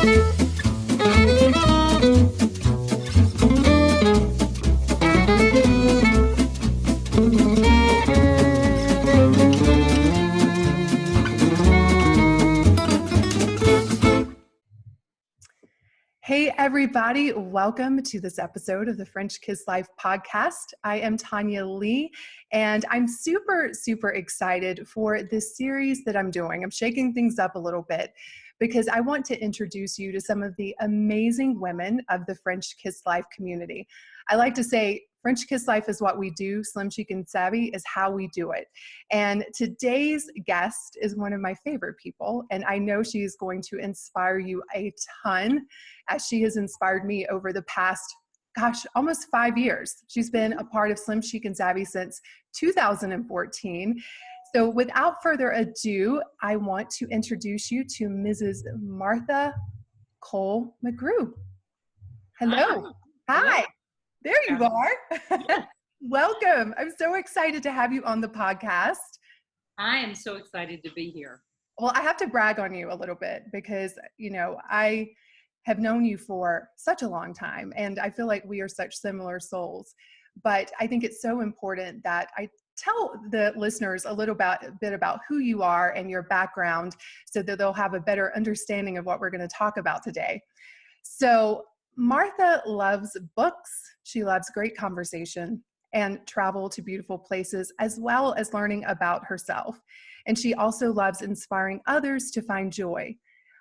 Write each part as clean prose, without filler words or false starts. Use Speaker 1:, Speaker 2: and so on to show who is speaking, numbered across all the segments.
Speaker 1: Hey everybody, welcome to this episode of the French Kiss Life podcast. I am Tanya Lee, and I'm super excited for this series that I'm doing. I'm shaking things up a little bit because I want to introduce you to some of the amazing women of the French Kiss Life community. I like to say French Kiss Life is what we do. Slim, Chic, and Savvy is how we do it. And today's guest is one of my favorite people, and I know she is going to inspire you a ton, as she has inspired me over the past, almost 5 years. She's been a part of Slim, Chic, and Savvy since 2014. So without further ado, I want to introduce you to Mrs. Martha Cole McGrew. Hello. Hi. There you are.
Speaker 2: Yeah.
Speaker 1: Welcome. I'm so excited to have you on the podcast.
Speaker 2: I am so excited to be here.
Speaker 1: Well, I have to brag on you a little bit because, I have known you for such a long time, and I feel like we are such similar souls. But I think it's so important that I tell the listeners a bit about who you are and your background so that they'll have a better understanding of what we're going to talk about today. So Martha loves books. She loves great conversation and travel to beautiful places, as well as learning about herself. And she also loves inspiring others to find joy.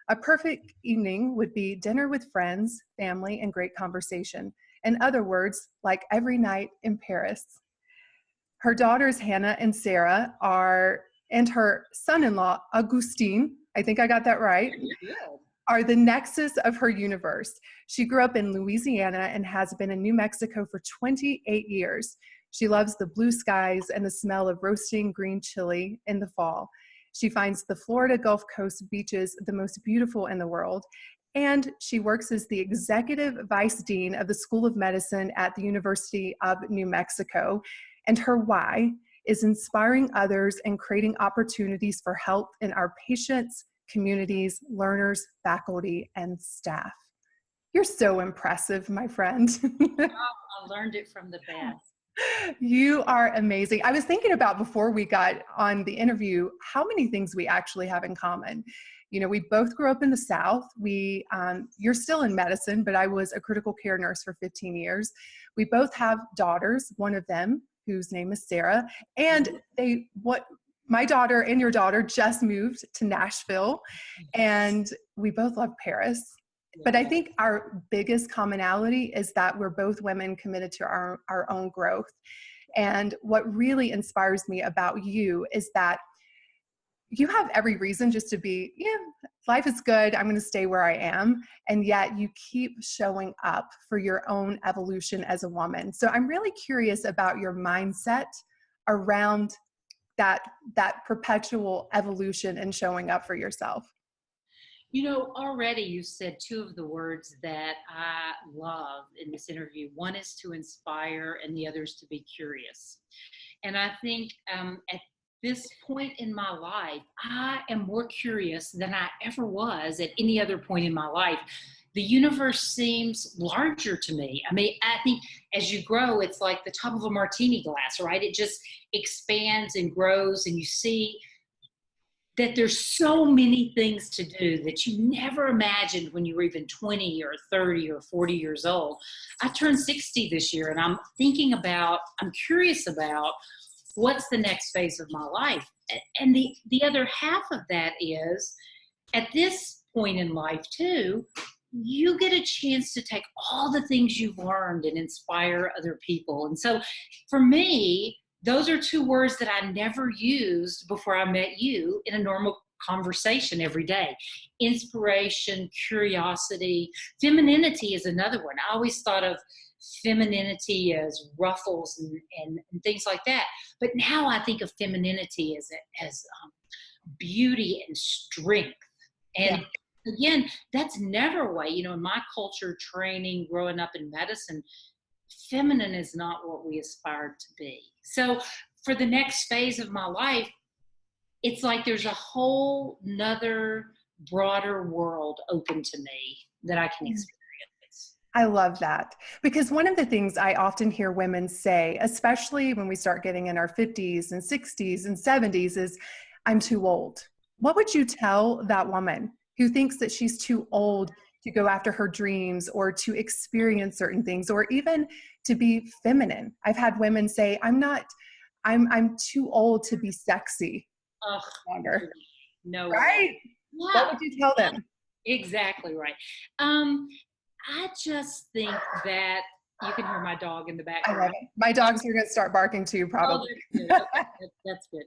Speaker 1: A perfect evening would be dinner with friends, family, and great conversation. In other words, like every night in Paris. Her daughters, Hannah and Sarah, and her son-in-law, Augustine, I think I got that right, are the nexus of her universe. She grew up in Louisiana and has been in New Mexico for 28 years. She loves the blue skies and the smell of roasting green chili in the fall. She finds the Florida Gulf Coast beaches the most beautiful in the world. And she works as the executive vice dean of the School of Medicine at the University of New Mexico. And her why is inspiring others and creating opportunities for health in our patients, communities, learners, faculty, and staff. You're so impressive, my friend.
Speaker 2: I learned it from the best.
Speaker 1: You are amazing. I was thinking about before we got on the interview, how many things we actually have in common. We both grew up in the South. You're still in medicine, but I was a critical care nurse for 15 years. We both have daughters, one of them, whose name is Sarah, and my daughter and your daughter just moved to Nashville, and we both love Paris. But I think our biggest commonality is that we're both women committed to our own growth. And what really inspires me about you is that you have every reason just to be, life is good, I'm going to stay where I am. And yet you keep showing up for your own evolution as a woman. So I'm really curious about your mindset around that perpetual evolution and showing up for yourself.
Speaker 2: Already you said two of the words that I love in this interview. One is to inspire and the other is to be curious. And I think at this point in my life, I am more curious than I ever was at any other point in my life. The universe seems larger to me. I think as you grow, it's like the top of a martini glass, right? It just expands and grows, and you see that there's so many things to do that you never imagined when you were even 20 or 30 or 40 years old. I turned 60 this year, and I'm curious about what's the next phase of my life. And the other half of that is, at this point in life too, you get a chance to take all the things you've learned and inspire other people. And so for me, those are two words that I never used before I met you in a normal conversation every day. Inspiration, curiosity, femininity is another one. I always thought of femininity as ruffles and things like that. But now I think of femininity as beauty and strength. And again, that's never a way, in my culture, training, growing up in medicine, feminine is not what we aspire to be. So for the next phase of my life, it's like there's a whole nother broader world open to me that I can experience.
Speaker 1: I love that, because one of the things I often hear women say, especially when we start getting in our 50s and 60s and 70s, is, I'm too old. What would you tell that woman who thinks that she's too old to go after her dreams or to experience certain things or even to be feminine? I've had women say, I'm too old to be sexy
Speaker 2: Ugh,
Speaker 1: longer.
Speaker 2: no
Speaker 1: Right?
Speaker 2: way.
Speaker 1: What
Speaker 2: Yeah,
Speaker 1: would you tell them?
Speaker 2: exactly right. I just think that you can hear my dog in the
Speaker 1: I love
Speaker 2: background.
Speaker 1: it. My dogs are going to start barking too,
Speaker 2: Oh,
Speaker 1: probably.
Speaker 2: that's good. Okay, that's good.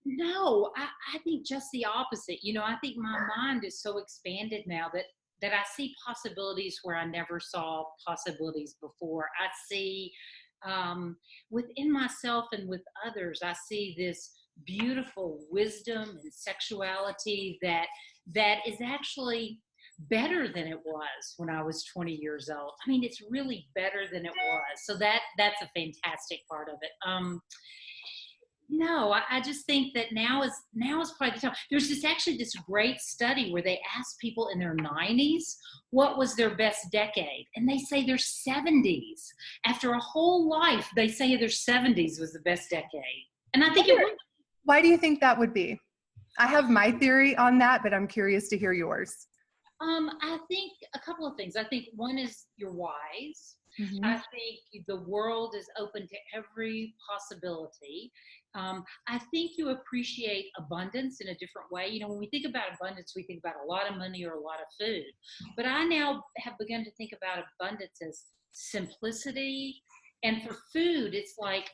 Speaker 2: No, I think just the opposite. I think my mind is so expanded now that I see possibilities where I never saw possibilities before. I see within myself and with others, I see this beautiful wisdom and sexuality that is actually better than it was when I was 20 years old. I mean, it's really better than it was. So that's a fantastic part of it. No, I just think that now is probably the time. There's this great study where they asked people in their 90s what was their best decade, and they say their 70s. After a whole life, they say their 70s was the best decade, and I think it was.
Speaker 1: Why do you think that would be? I have my theory on that, but I'm curious to hear yours.
Speaker 2: I think a couple of things. I think one is you're wise.
Speaker 1: Mm-hmm.
Speaker 2: I think the world is open to every possibility. I think you appreciate abundance in a different way. When we think about abundance, we think about a lot of money or a lot of food. But I now have begun to think about abundance as simplicity. And for food, it's like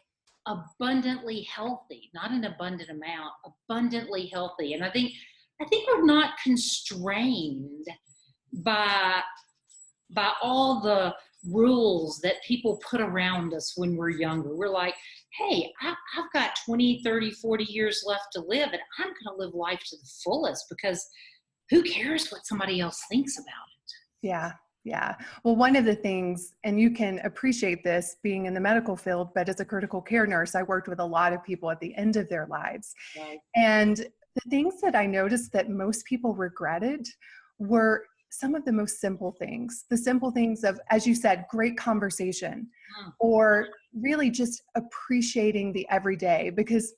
Speaker 2: abundantly healthy, not an abundant amount, abundantly healthy. And I think we're not constrained by all the rules that people put around us when we're younger. We're like, hey, I've got 20, 30, 40 years left to live, and I'm going to live life to the fullest, because who cares what somebody else thinks about it?
Speaker 1: Yeah. Yeah. Well, one of the things, and you can appreciate this being in the medical field, but as a critical care nurse, I worked with a lot of people at the end of their lives.
Speaker 2: Right.
Speaker 1: And the things that I noticed that most people regretted were some of the most simple things. The simple things of, as you said, great conversation, or really just appreciating the everyday, because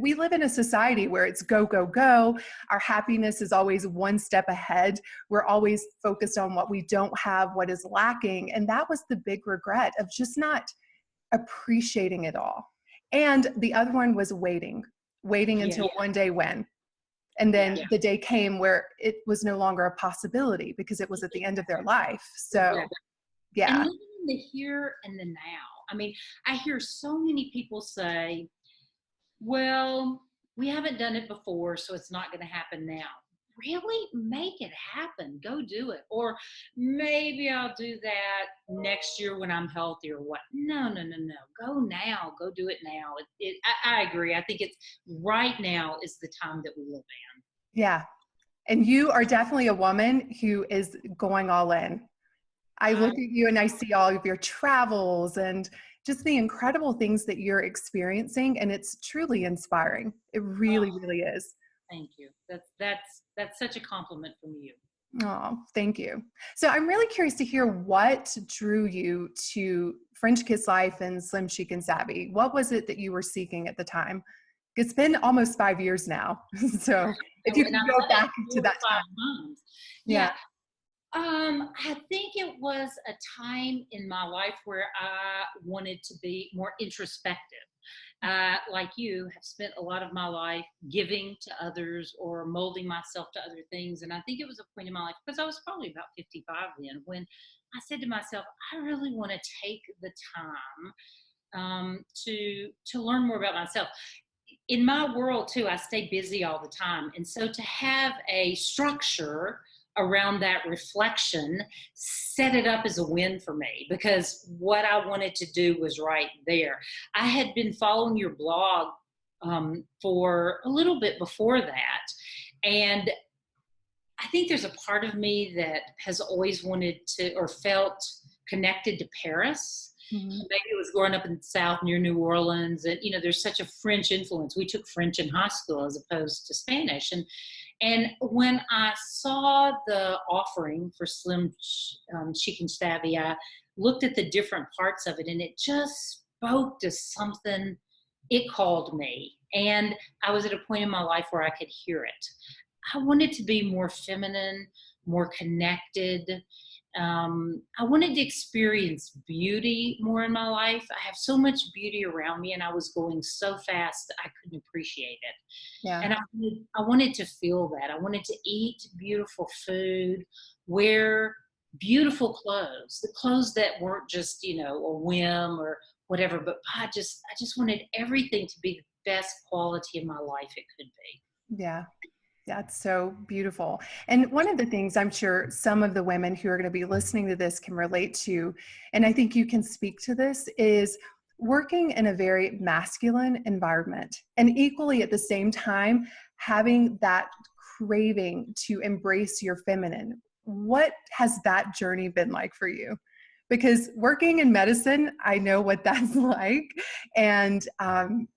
Speaker 1: we live in a society where it's go, go, go. Our happiness is always one step ahead. We're always focused on what we don't have, what is lacking. And that was the big regret of just not appreciating it all. And the other one was waiting until one day when. And then the day came where it was no longer a possibility because it was at the end of their life. So, yeah.
Speaker 2: And living in the here and the now. I mean, I hear so many people say, well, we haven't done it before, so it's not going to happen now. Really? Make it happen. Go do it. Or maybe I'll do that next year when I'm healthy or what. No. Go now. Go do it now. I agree. I think it's right now is the time that we live in.
Speaker 1: Yeah. And you are definitely a woman who is going all in. I look at you and I see all of your travels and just the incredible things that you're experiencing. And it's truly inspiring. It really, really is.
Speaker 2: Thank you. That's such a compliment from you.
Speaker 1: Oh, thank you. So I'm really curious to hear what drew you to French Kiss Life and Slim Chic and Savvy. What was it that you were seeking at the time? It's been almost 5 years now. So if you can go back to that time.
Speaker 2: Yeah. I think it was a time in my life where I wanted to be more introspective. Like you, have spent a lot of my life giving to others or molding myself to other things. And I think it was a point in my life, because I was probably about 55 then, when I said to myself, I really want to take the time to learn more about myself. In my world too, I stay busy all the time. And so to have a structure around that reflection set it up as a win for me, because what I wanted to do was right there. I had been following your blog for a little bit before that. And I think there's a part of me that has always wanted to, or felt connected to Paris. Mm-hmm. Maybe it was growing up in the South near New Orleans, and there's such a French influence. We took French in high school as opposed to Spanish, And when I saw the offering for Chic Savvy, I looked at the different parts of it, and it just spoke to something. It called me. And I was at a point in my life where I could hear it. I wanted to be more feminine, more connected. I wanted to experience beauty more in my life. I have so much beauty around me, and I was going so fast I couldn't appreciate it.
Speaker 1: Yeah.
Speaker 2: And I wanted to feel that. I wanted to eat beautiful food, wear beautiful clothes, the clothes that weren't just, a whim or whatever, but I just wanted everything to be the best quality of my life it could be.
Speaker 1: Yeah. That's so beautiful. And one of the things I'm sure some of the women who are going to be listening to this can relate to, and I think you can speak to this, is working in a very masculine environment and equally at the same time having that craving to embrace your feminine. What has that journey been like for you? Because working in medicine, I know what that's like. And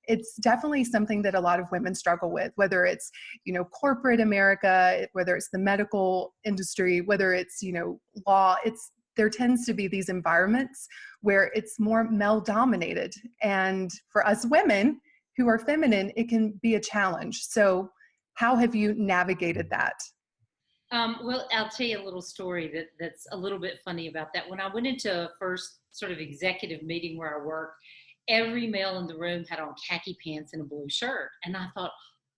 Speaker 1: it's definitely something that a lot of women struggle with, whether it's, corporate America, whether it's the medical industry, whether it's, law, there tends to be these environments where it's more male dominated. And for us women who are feminine, it can be a challenge. So how have you navigated that?
Speaker 2: Well, I'll tell you a little story that's a little bit funny about that. When I went into a first sort of executive meeting where I worked, every male in the room had on khaki pants and a blue shirt. And I thought,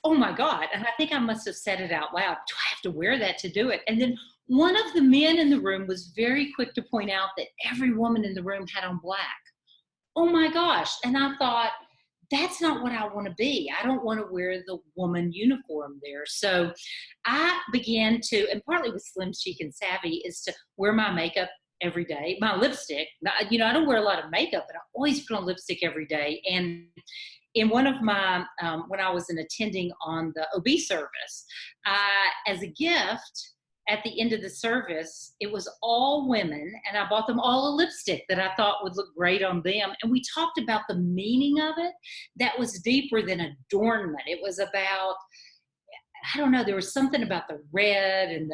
Speaker 2: oh my God. And I think I must have said it out loud. Do I have to wear that to do it? And then one of the men in the room was very quick to point out that every woman in the room had on black. Oh my gosh. And I thought, that's not what I want to be. I don't want to wear the woman uniform there. So I began to, and partly with Slim Chic and Savvy, is to wear my makeup every day, my lipstick. Now, I don't wear a lot of makeup, but I always put on lipstick every day. And in one of my, when I was an attending on the OB service, as a gift, at the end of the service, it was all women, and I bought them all a lipstick that I thought would look great on them. And we talked about the meaning of it that was deeper than adornment. It was about, I don't know, there was something about the red and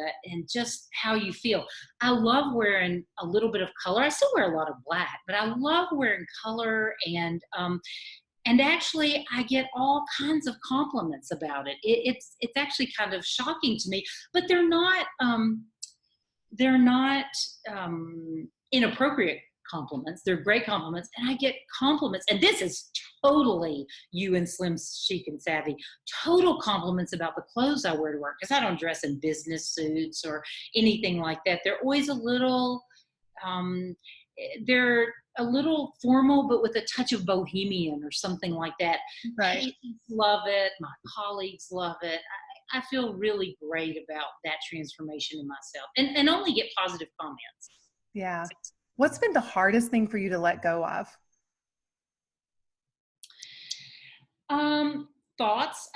Speaker 2: just how you feel. I love wearing a little bit of color. I still wear a lot of black, but I love wearing color, and actually, I get all kinds of compliments about it. It's actually kind of shocking to me, but they're not inappropriate compliments. They're great compliments, and I get compliments. And this is totally you and Slim Chic and Savvy. Total compliments about the clothes I wear to work, because I don't dress in business suits or anything like that. They're always a little. They're a little formal, but with a touch of bohemian or something like that.
Speaker 1: Right.
Speaker 2: Patients love it. My colleagues love it. I feel really great about that transformation in myself, and only get positive comments.
Speaker 1: Yeah. What's been the hardest thing for you to let go of?
Speaker 2: Thoughts.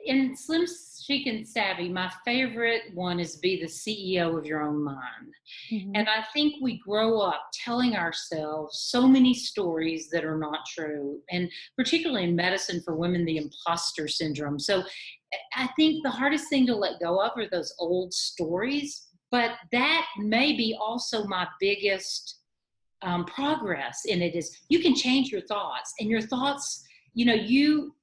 Speaker 2: In Slim Chic and Savvy, my favorite one is be the CEO of your own mind.
Speaker 1: Mm-hmm.
Speaker 2: And I think we grow up telling ourselves so many stories that are not true. And particularly in medicine for women, the impostor syndrome. So I think the hardest thing to let go of are those old stories. But that may be also my biggest progress in it is you can change your thoughts, and your thoughts,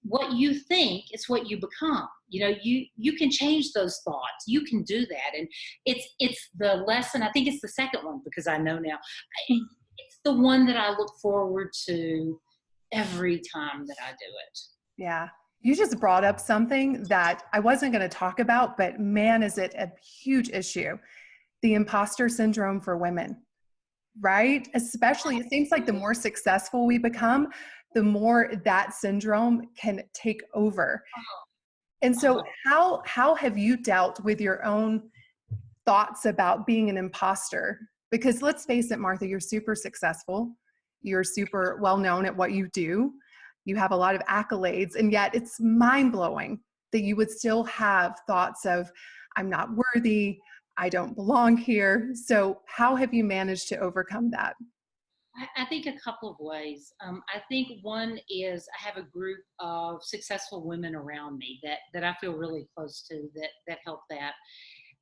Speaker 2: what you think is what you become. You can change those thoughts. You can do that. And it's the lesson. I think it's the second one, because I know now it's the one that I look forward to every time that I do it.
Speaker 1: Yeah. You just brought up something that I wasn't going to talk about, but man, is it a huge issue. The imposter syndrome for women, right? Especially, it seems like the more successful we become, the more that syndrome can take over. And so how have you dealt with your own thoughts about being an imposter? Because let's face it, Martha, you're super successful. You're super well known at what you do. You have a lot of accolades, and yet it's mind-blowing that you would still have thoughts of, I'm not worthy, I don't belong here. So how have you managed to overcome that?
Speaker 2: I think a couple of ways. I think one is I have a group of successful women around me that I feel really close to that help that.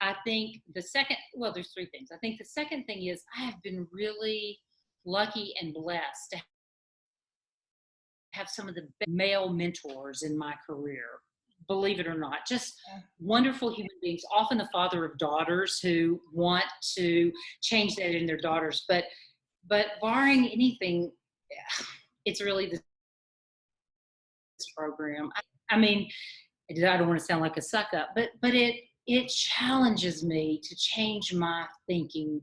Speaker 2: I think the second, well, there's three things. I think the second thing is I have been really lucky and blessed to have some of the male mentors in my career, believe it or not, just wonderful human beings, often the father of daughters who want to change that in their daughters. But barring anything, it's really this program. I mean, I don't want to sound like a suck up, but it challenges me to change my thinking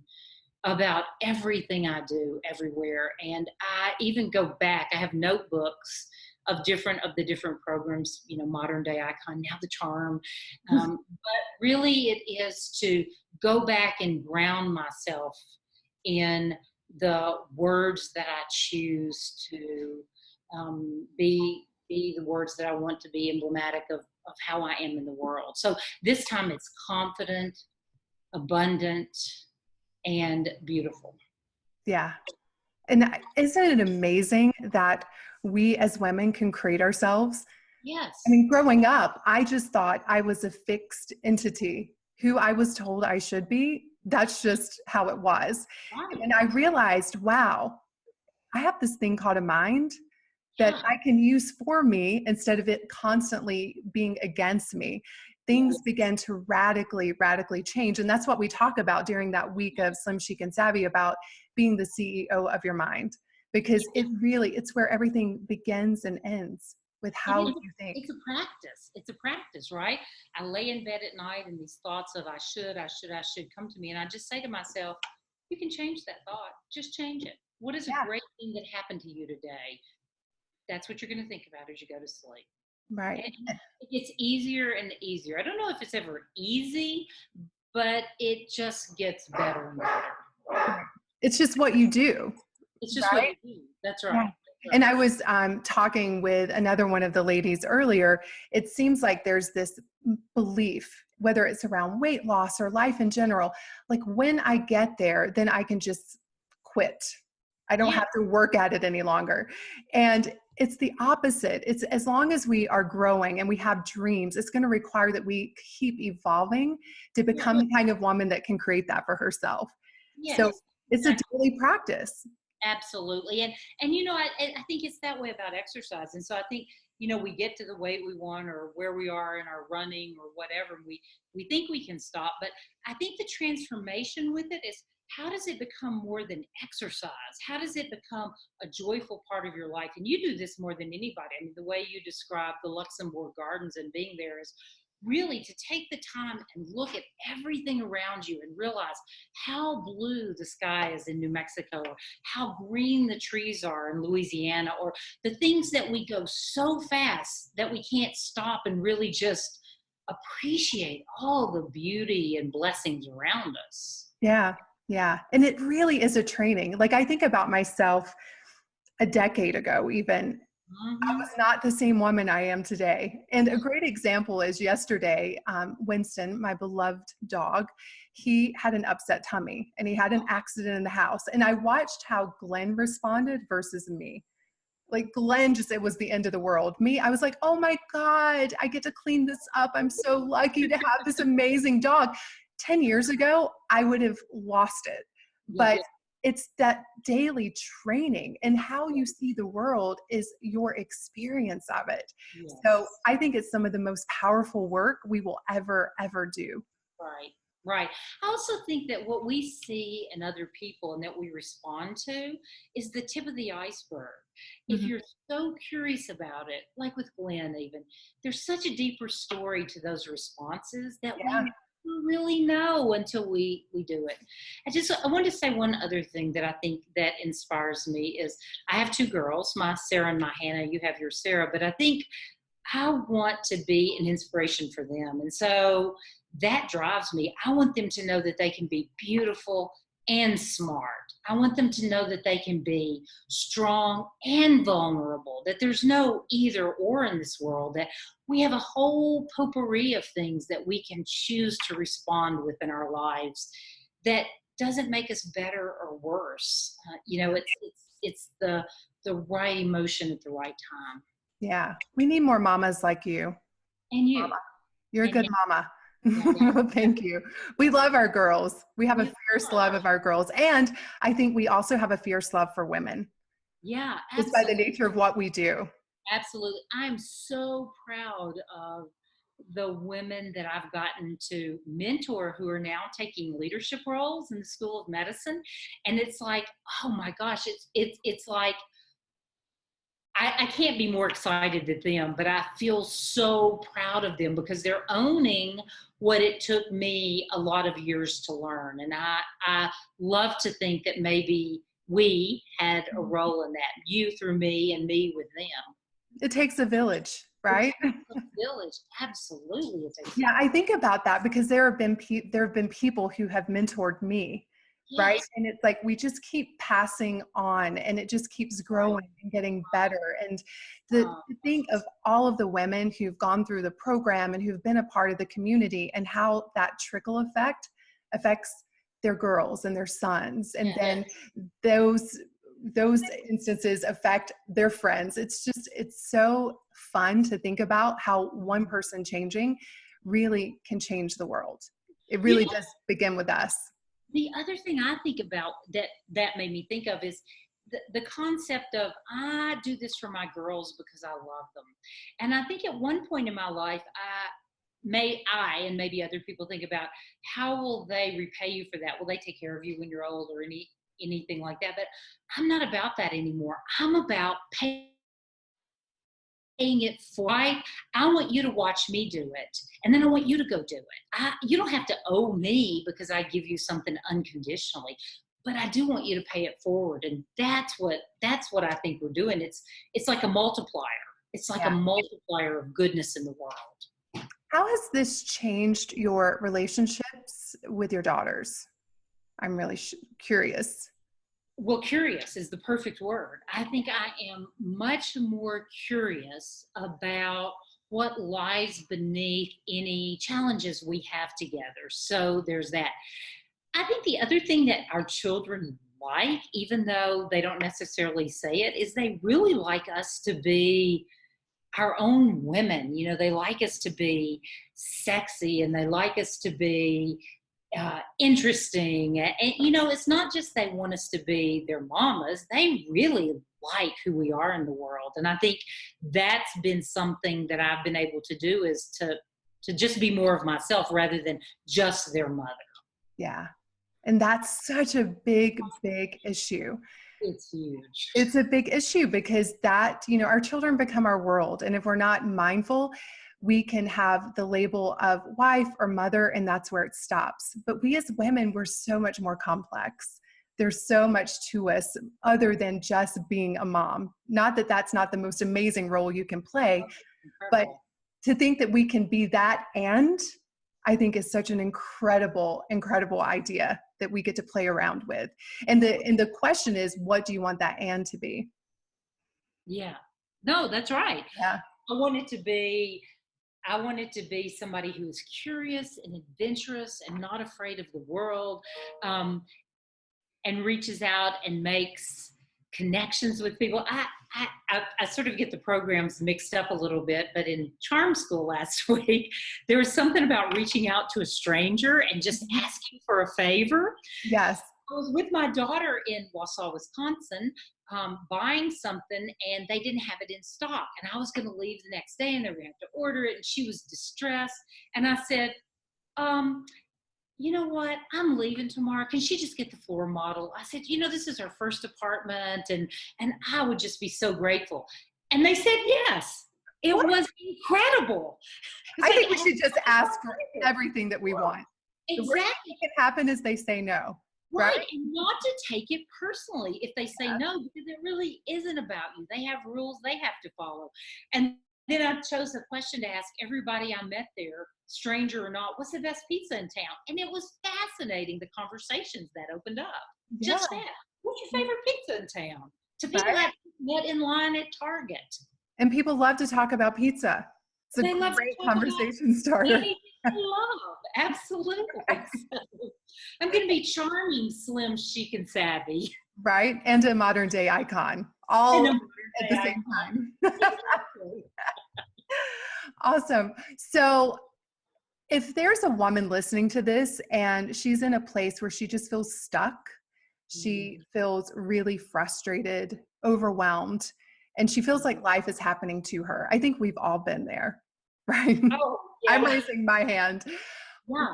Speaker 2: about everything I do everywhere. And I even go back, I have notebooks of the different programs, Modern Day Icon, now the Charm. But really it is to go back and ground myself in the words that I choose to be the words that I want to be emblematic of how I am in the world. So this time it's confident, abundant, and beautiful.
Speaker 1: Yeah. And isn't it amazing that we as women can create ourselves?
Speaker 2: Yes.
Speaker 1: I mean, growing up, I just thought I was a fixed entity who I was told I should be. That's just how it was.
Speaker 2: Right.
Speaker 1: And I realized, wow, I have this thing called a mind that
Speaker 2: Yeah.
Speaker 1: I can use for me instead of it constantly being against me. Things began to radically, radically change. And that's what we talk about during that week of Slim, Chic, and Savvy, about being the CEO of your mind, because it's where everything begins and ends with how you think.
Speaker 2: It's a practice. It's a practice, right? I lay in bed at night and these thoughts of I should come to me. And I just say to myself, you can change that thought. Just change it. What is a great thing that happened to you today? That's what you're going to think about as you go to sleep.
Speaker 1: Right.
Speaker 2: And it gets easier and easier. I don't know if it's ever easy, but it just gets better and better.
Speaker 1: It's just what you do.
Speaker 2: It's just what you do. That's right.
Speaker 1: Yeah. And I was talking with another one of the ladies earlier. It seems like there's this belief, whether it's around weight loss or life in general, like when I get there, then I can just quit. I don't have to work at it any longer. And it's the opposite. It's as long as we are growing and we have dreams, it's going to require that we keep evolving to become the kind of woman that can create that for herself.
Speaker 2: Yes,
Speaker 1: so it's
Speaker 2: exactly.
Speaker 1: a daily practice.
Speaker 2: Absolutely. And I think it's that way about exercise. And so I think, we get to the weight we want or where we are in our running or whatever, we think we can stop. But I think the transformation with it is, how does it become more than exercise? How does it become a joyful part of your life? And you do this more than anybody. I mean, the way you describe the Luxembourg Gardens and being there is really to take the time and look at everything around you and realize how blue the sky is in New Mexico, or how green the trees are in Louisiana, or the things that we go so fast that we can't stop and really just appreciate all the beauty and blessings around us.
Speaker 1: Yeah. Yeah. And it really is a training. Like I think about myself a decade ago, even. I was not the same woman I am today. And a great example is yesterday, Winston, my beloved dog, he had an upset tummy and he had an accident in the house. And I watched how Glenn responded versus me. Like Glenn it was the end of the world. Me, I was like, oh my God, I get to clean this up. I'm so lucky to have this amazing dog. 10 years ago, I would have lost it. But it's that daily training, and how you see the world is your experience of it. Yes. So I think it's some of the most powerful work we will ever do.
Speaker 2: Right. I also think that what we see in other people and that we respond to is the tip of the iceberg. If you're so curious about it, like with Glenn even, there's such a deeper story to those responses that we really know until we do it. I wanted to say one other thing that I think that inspires me is I have two girls, my Sarah and my Hannah. You have your Sarah, but I think I want to be an inspiration for them. And so that drives me. I want them to know that they can be beautiful and smart. I want them to know that they can be strong and vulnerable, that there's no either or in this world, that we have a whole potpourri of things that we can choose to respond with in our lives that doesn't make us better or worse. It's the right emotion at the right time.
Speaker 1: Yeah. We need more mamas like you.
Speaker 2: And you,
Speaker 1: Mama. You're a
Speaker 2: and
Speaker 1: good
Speaker 2: you,
Speaker 1: mama.
Speaker 2: yeah, yeah.
Speaker 1: Well, thank you. We love our girls. We have a
Speaker 2: We
Speaker 1: fierce
Speaker 2: are.
Speaker 1: love of our girls. And I think we also have a fierce love for women,
Speaker 2: Yeah,
Speaker 1: just by the
Speaker 2: absolutely.
Speaker 1: nature of what we do.
Speaker 2: Absolutely. I'm so proud of the women that I've gotten to mentor who are now taking leadership roles in the School of Medicine. And it's like, oh my gosh, it's like I can't be more excited than them, but I feel so proud of them because they're owning what it took me a lot of years to learn. And I love to think that maybe we had a role in that, you through me and me with them.
Speaker 1: It takes a village,
Speaker 2: It
Speaker 1: right?
Speaker 2: takes a village. Absolutely, it takes a
Speaker 1: Yeah, I think about that because there have been people who have mentored me, right?
Speaker 2: yes,
Speaker 1: And it's like we just keep passing on, and it just keeps
Speaker 2: right.
Speaker 1: growing and getting better. And
Speaker 2: Um,
Speaker 1: to think of all of the women who've gone through the program and who've been a part of the community, and how that trickle effect affects their girls and their sons, and
Speaker 2: yes,
Speaker 1: then those instances affect their friends. It's so fun to think about how one person changing really can change the world. It
Speaker 2: you
Speaker 1: really
Speaker 2: know,
Speaker 1: does begin with us.
Speaker 2: the other thing I think about that made me think of is the concept of I do this for my girls because I love them. And I think at one point in my life, I and maybe other people think about how will they repay you for that? Will they take care of you when you're old or anything like that? But I'm not about that anymore. I'm about paying it forward. I want you to watch me do it, and then I want you to go do it. You don't have to owe me because I give you something unconditionally, but I do want you to pay it forward, and that's what I think we're doing. It's like a multiplier. It's like a
Speaker 1: Yeah.
Speaker 2: multiplier of goodness in the world.
Speaker 1: How has this changed your relationships with your daughters? I'm really curious.
Speaker 2: Well, curious is the perfect word. I think I am much more curious about what lies beneath any challenges we have together. So there's that. I think the other thing that our children like, even though they don't necessarily say it, is they really like us to be our own women. They like us to be sexy and they like us to be interesting. And it's not just they want us to be their mamas, they really like who we are in the world. And I think that's been something that I've been able to do is to just be more of myself rather than just their mother.
Speaker 1: Yeah. And that's such a big, big issue.
Speaker 2: It's huge.
Speaker 1: It's a big issue because our children become our world. And if we're not mindful, we can have the label of wife or mother, and that's where it stops. But we as women, we're so much more complex. There's so much to us other than just being a mom. Not that that's not the most amazing role you can play, but
Speaker 2: Incredible.
Speaker 1: to think that we can be that, and I think is such an incredible, incredible idea that we get to play around with. And the question is, what do you want that and to be?
Speaker 2: Yeah. No, that's right.
Speaker 1: Yeah.
Speaker 2: I want it to be I want it to be somebody who is curious and adventurous and not afraid of the world, um, and reaches out and makes connections with people. I sort of get the programs mixed up a little bit, but in charm school last week, there was something about reaching out to a stranger and just asking for a favor.
Speaker 1: Yes.
Speaker 2: I was with my daughter in Wausau, Wisconsin, buying something, and they didn't have it in stock. And I was going to leave the next day, and they were going to have to order it. And she was distressed. And I said, you know what? I'm leaving tomorrow. Can she just get the floor model? I said, this is her first apartment, and I would just be so grateful. And they said yes. It
Speaker 1: What?
Speaker 2: was incredible.
Speaker 1: I think we should just ask for everything that we want. The worst
Speaker 2: Exactly.
Speaker 1: thing that can happen is they say no.
Speaker 2: Right.
Speaker 1: Right?
Speaker 2: And not to take it personally if they say no, because it really isn't about you. They have rules they have to follow. And then I chose a question to ask everybody I met there, stranger or not, what's the best pizza in town? And it was fascinating, the conversations that opened up.
Speaker 1: Yeah.
Speaker 2: Just that. What's your favorite pizza in town? To people
Speaker 1: Right?
Speaker 2: that met in line at Target.
Speaker 1: And people love to talk about pizza. It's a
Speaker 2: They love to
Speaker 1: great
Speaker 2: talk about
Speaker 1: conversation starter.
Speaker 2: anything they love. Absolutely. So, I'm going can be charming, slim, chic, and savvy.
Speaker 1: Right? And a modern day icon,
Speaker 2: And
Speaker 1: all
Speaker 2: a modern
Speaker 1: at
Speaker 2: day
Speaker 1: the same
Speaker 2: icon.
Speaker 1: time.
Speaker 2: Exactly.
Speaker 1: Awesome. So if there's a woman listening to this and she's in a place where she just feels stuck, she feels really frustrated, overwhelmed, and she feels like life is happening to her. I think we've all been there, right?
Speaker 2: Oh,
Speaker 1: I'm
Speaker 2: yeah.
Speaker 1: raising my hand.
Speaker 2: Yeah.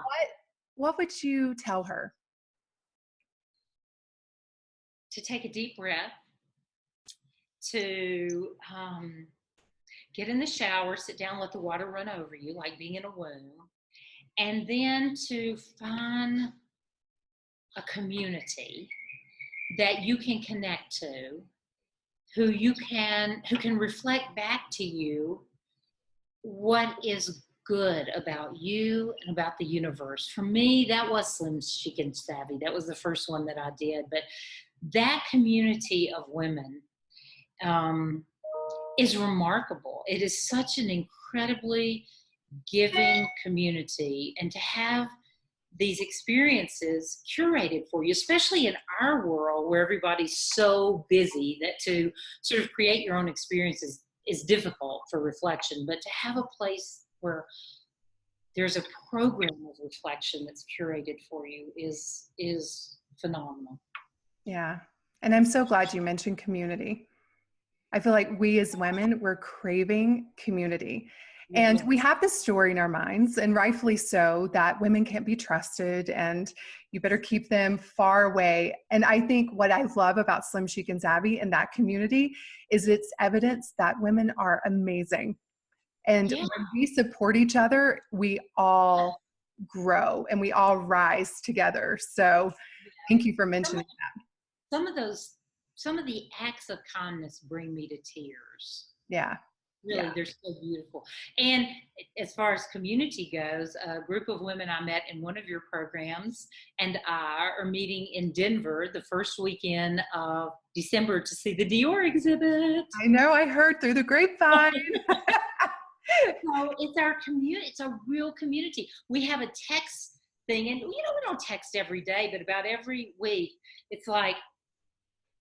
Speaker 1: What would you tell her?
Speaker 2: To take a deep breath, to get in the shower, sit down, let the water run over you, like being in a womb, and then to find a community that you can connect to, who can reflect back to you what is good about you and about the universe. For me, that was Slim Chic and Savvy. That was the first one that I did. But that community of women is remarkable. It is such an incredibly giving community, and to have these experiences curated for you, especially in our world where everybody's so busy that to sort of create your own experiences is difficult for reflection, but to have a place where there's a program of reflection that's curated for you is phenomenal.
Speaker 1: Yeah. And I'm so glad you mentioned community. I feel like we as women, we're craving community. And we have this story in our minds, and rightfully so, that women can't be trusted and you better keep them far away. And I think what I love about Slim Chic and Savvy and that community is it's evidence that women are amazing. And when we support each other, we all grow and we all rise together. So thank you for mentioning that.
Speaker 2: Some of the acts of kindness bring me to tears.
Speaker 1: Yeah.
Speaker 2: Really,
Speaker 1: Yeah.
Speaker 2: they're so beautiful. And as far as community goes, a group of women I met in one of your programs and I are meeting in Denver the first weekend of December to see the Dior exhibit.
Speaker 1: I know, I heard through the grapevine.
Speaker 2: So it's our community. It's a real community. We have a text thing, and we don't text every day, but about every week, it's like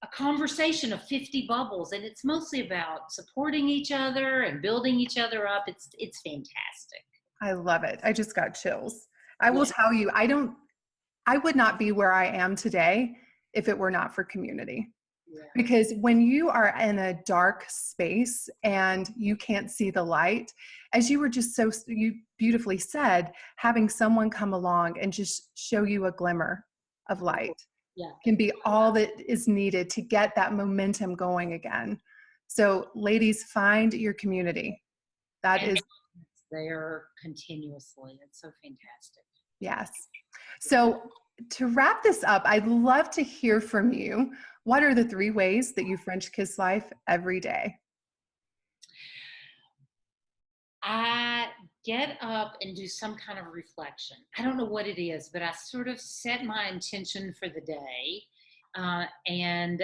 Speaker 2: a conversation of 50 bubbles, and it's mostly about supporting each other and building each other up. It's fantastic.
Speaker 1: I love it. I just got chills. I will tell you, I would not be where I am today if it were not for community. Yeah. Because when you are in a dark space and you can't see the light, as you were just you beautifully said, having someone come along and just show you a glimmer of light can be all that is needed to get that momentum going again. So ladies, find your community. That is
Speaker 2: there continuously. It's so fantastic.
Speaker 1: Yes. So to wrap this up, I'd love to hear from you. What are the 3 ways that you French kiss life every day?
Speaker 2: I get up and do some kind of reflection. I don't know what it is, but I sort of set my intention for the day, and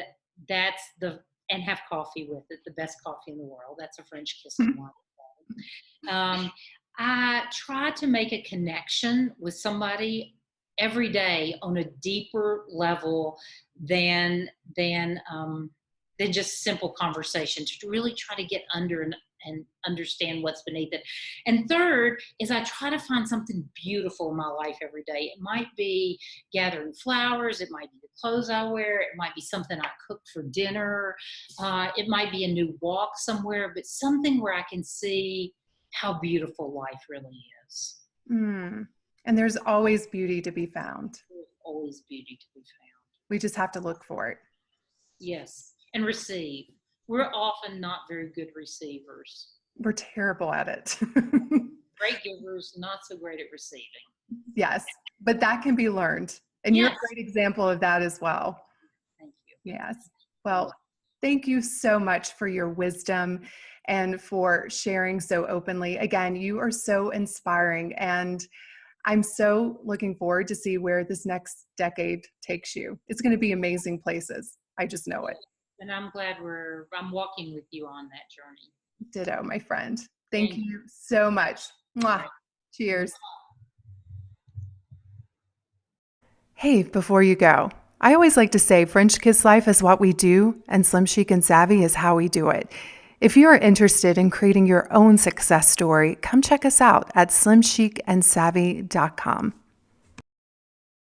Speaker 2: and have coffee with it, the best coffee in the world. That's a French kiss in one. I try to make a connection with somebody every day on a deeper level than just simple conversation, to really try to get under and understand what's beneath it. And third is I try to find something beautiful in my life every day. It might be gathering flowers. It might be the clothes I wear. It might be something I cook for dinner. It might be a new walk somewhere, but something where I can see how beautiful life really is.
Speaker 1: And there's always beauty to be found.
Speaker 2: There's always beauty to be found.
Speaker 1: We just have to look for it.
Speaker 2: Yes, and receive. We're often not very good receivers.
Speaker 1: We're terrible at it.
Speaker 2: Great givers, not so great at receiving.
Speaker 1: Yes, but that can be learned. And you're a great example of that as well.
Speaker 2: Thank you.
Speaker 1: Yes. Well, thank you so much for your wisdom and for sharing so openly. Again, you are so inspiring, and I'm so looking forward to see where this next decade takes you. It's going to be amazing places. I just know it.
Speaker 2: And I'm glad I'm walking with you on that journey.
Speaker 1: Ditto, my friend. Thank you so much. Mwah. Cheers. Hey, before you go, I always like to say French Kiss Life is what we do, and Slim Chic and Savvy is how we do it. If you are interested in creating your own success story, come check us out at slimchicandsavvy.com.